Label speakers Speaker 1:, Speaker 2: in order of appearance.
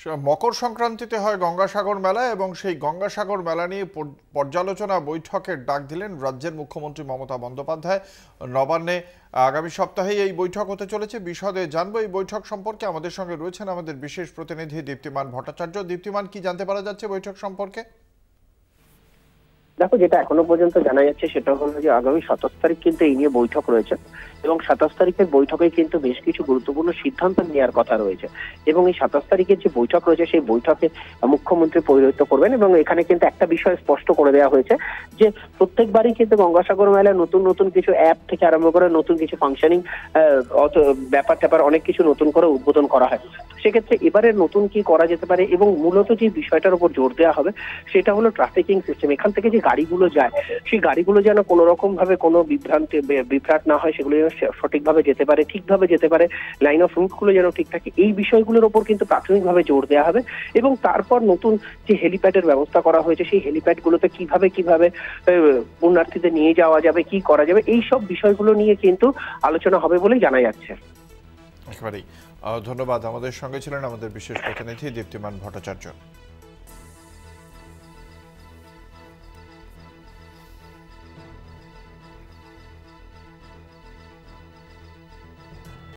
Speaker 1: মকর সংক্রান্তিতে হয় গঙ্গাসাগর মেলা এবং সেই গঙ্গাসাগর মেলা নিয়ে পর্যালোচনা বৈঠকের ডাক দিলেন রাজ্যের মুখ্যমন্ত্রী মমতা বন্দ্যোপাধ্যায়। নবান্নে আগামী সপ্তাহেই এই বৈঠক হতে চলেছে। বিশদে জানবো এই বৈঠক সম্পর্কে। আমাদের সঙ্গে রয়েছেন আমাদের বিশেষ প্রতিনিধি দীপ্তিমান ভট্টাচার্য। দীপ্তিমান, কি জানতে পারা যাচ্ছে বৈঠক সম্পর্কে?
Speaker 2: দেখো, যেটা এখনো পর্যন্ত জানা যাচ্ছে সেটা হলো যে আগামী 27 তারিখ কিন্তু এই নিয়ে বৈঠক রয়েছে এবং 27 তারিখের বৈঠকে কিন্তু বেশ কিছু গুরুত্বপূর্ণ সিদ্ধান্ত নেওয়ার কথা রয়েছে এবং এই 27 তারিখের যে বৈঠক রয়েছে সেই বৈঠকে মুখ্যমন্ত্রী পৌরোহিত্য করবেন এবং এখানে কিন্তু একটা বিষয় স্পষ্ট করে দেওয়া হয়েছে যে প্রত্যেকবারই কিন্তু গঙ্গাসাগর মেলায় নতুন নতুন কিছু অ্যাপ থেকে আরম্ভ করে নতুন কিছু ফাংশনিং ব্যাপার ট্যাপার অনেক কিছু নতুন করে উদ্বোধন করা হয়। সেক্ষেত্রে এবারে নতুন কি করা যেতে পারে এবং মূলত যে বিষয়টার উপর জোর দেওয়া হবে সেটা হলো ট্রাফিকিং সিস্টেম। এখান থেকে যে গাড়িগুলো যায় সেই গাড়িগুলো যেন কোনো রকম ভাবে কোনো বিভ্রাট না হয়, সেগুলো যেন সঠিকভাবে যেতে পারে, ঠিকভাবে যেতে পারে, লাইন অফ রুট গুলো যেন ঠিক থাকে, এই বিষয়গুলোর উপর কিন্তু প্রাথমিকভাবে জোর দেওয়া হবে এবং তারপর নতুন যে হেলিপ্যাডের ব্যবস্থা করা হয়েছে সেই হেলিপ্যাড গুলোতে কিভাবে পুণ্যার্থীদের নিয়ে যাওয়া যাবে, কি করা যাবে, এই সব বিষয়গুলো নিয়ে কিন্তু আলোচনা হবে বলেই জানা যাচ্ছে।
Speaker 1: একেবারেই ধন্যবাদ। আমাদের সঙ্গে ছিলেন আমাদের বিশেষ প্রতিনিধি দীপ্তিমান ভট্টাচার্য।